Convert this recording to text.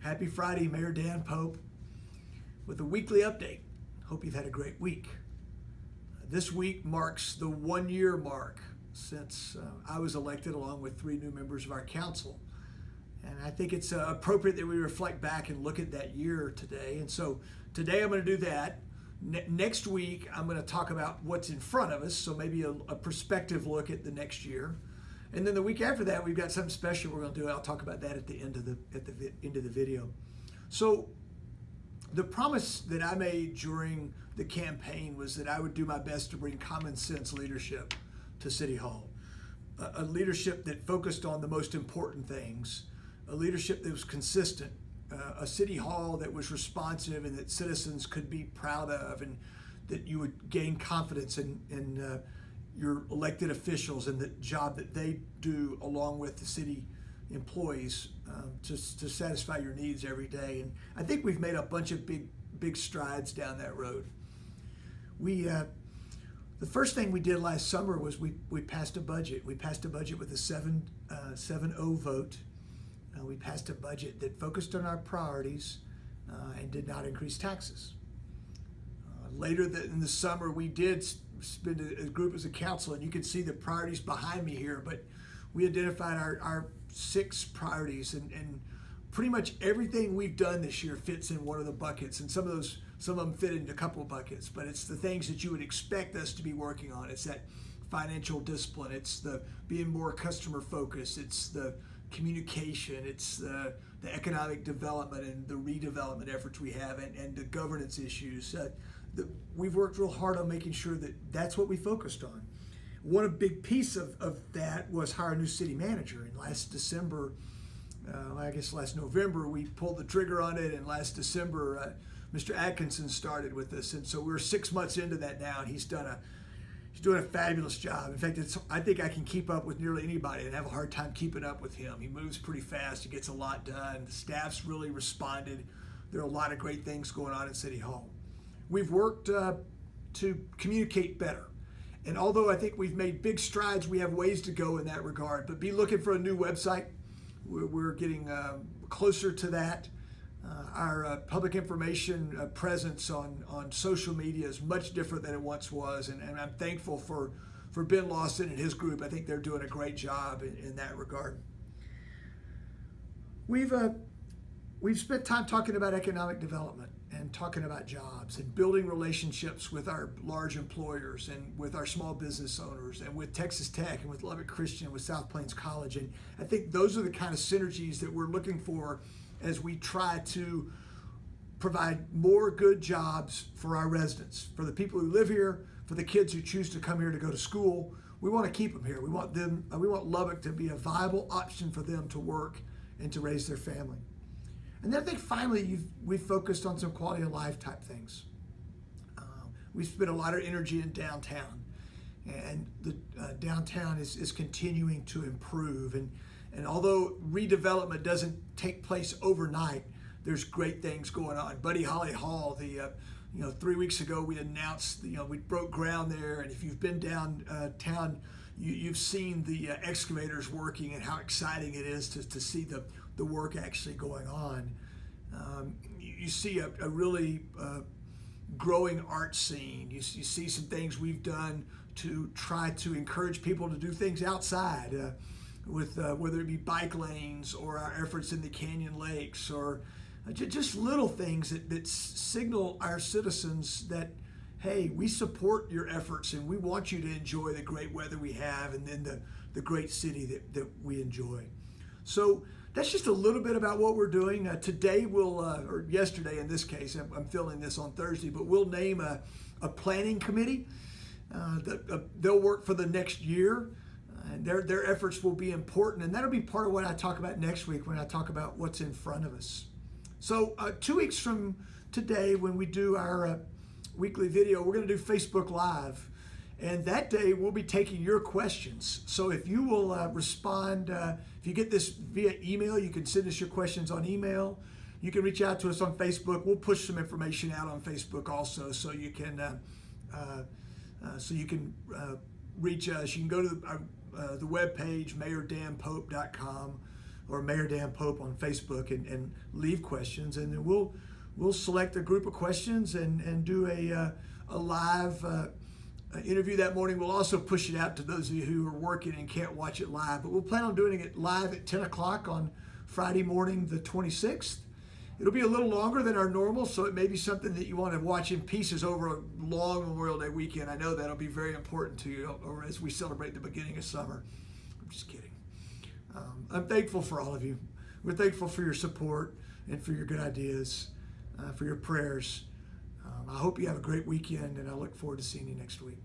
Happy Friday, Mayor Dan Pope, with a weekly update. Hope you've had a great week. This week marks the 1-year mark since I was elected, along with 3 new members of our council. And I think it's appropriate that we reflect back and look at that year today. And so today I'm going to do that. Next week I'm going to talk about what's in front of us, so maybe a perspective look at the next year. And then the week after that, we've got something special we're going to do. I'll talk about that at the end of the video. So the promise that I made during the campaign was that I would do my best to bring common sense leadership to City Hall, a leadership that focused on the most important things, a leadership that was consistent, a City Hall that was responsive and that citizens could be proud of, and that you would gain confidence in your elected officials and the job that they do along with the city employees to satisfy your needs every day. And I think we've made a bunch of big strides down that road. The first thing we did last summer was we passed a budget. We passed a budget with a 7-0 vote. We passed a budget that focused on our priorities and did not increase taxes. Later in the summer, we did spend a group as a council, and you can see the priorities behind me here, but we identified our 6 priorities, and pretty much everything we've done this year fits in one of the buckets, and some of them fit into a couple of buckets, but it's the things that you would expect us to be working on. It's that financial discipline, it's the being more customer focused, it's the communication, it's the economic development and the redevelopment efforts we have, and the governance issues. We've worked real hard on making sure that that's what we focused on. One big piece of that was hire a new city manager. And last November, we pulled the trigger on it, and last December, Mr. Atkinson started with us. And so we're 6 months into that now, and he's doing a fabulous job. In fact, I think I can keep up with nearly anybody and have a hard time keeping up with him. He moves pretty fast. He gets a lot done. The staff's really responded. There are a lot of great things going on at City Hall. We've worked to communicate better. And although I think we've made big strides, we have ways to go in that regard. But be looking for a new website. We're getting closer to that. Our public information presence on social media is much different than it once was. And I'm thankful for Ben Lawson and his group. I think they're doing a great job in that regard. We've spent time talking about economic development and talking about jobs and building relationships with our large employers and with our small business owners and with Texas Tech and with Lubbock Christian and with South Plains College. And I think those are the kind of synergies that we're looking for as we try to provide more good jobs for our residents, for the people who live here, for the kids who choose to come here to go to school. We want to keep them here. We want Lubbock to be a viable option for them to work and to raise their family. And then I think finally we've focused on some quality of life type things. We've spent a lot of energy in downtown, and the downtown is continuing to improve. And although redevelopment doesn't take place overnight, there's great things going on. Buddy Holly Hall, 3 weeks ago we announced, we broke ground there, and if you've been downtown, you've seen the excavators working and how exciting it is to see the work actually going on. You see a really growing art scene. You see some things we've done to try to encourage people to do things outside, with whether it be bike lanes or our efforts in the Canyon Lakes, or just little things that signal our citizens that, hey, we support your efforts and we want you to enjoy the great weather we have and then the great city that we enjoy. So that's just a little bit about what we're doing. Today or yesterday in this case, I'm filming this on Thursday, but we'll name a planning committee. They'll work for the next year, and their efforts will be important, and that'll be part of what I talk about next week when I talk about what's in front of us. So 2 weeks from today, when we do our weekly video, we're going to do Facebook Live. And that day, we'll be taking your questions. So if you will respond, if you get this via email, you can send us your questions on email. You can reach out to us on Facebook. We'll push some information out on Facebook also, so you can reach us. You can go to the webpage, mayordanpope.com. or Mayor Dan Pope on Facebook and leave questions, and then we'll select a group of questions and do a live interview that morning. We'll also push it out to those of you who are working and can't watch it live, but we'll plan on doing it live at 10 o'clock on Friday morning, the 26th. It'll be a little longer than our normal, so it may be something that you want to watch in pieces over a long Memorial Day weekend. I know that'll be very important to you as we celebrate the beginning of summer. I'm just kidding. I'm thankful for all of you. We're thankful for your support and for your good ideas, for your prayers. I hope you have a great weekend, and I look forward to seeing you next week.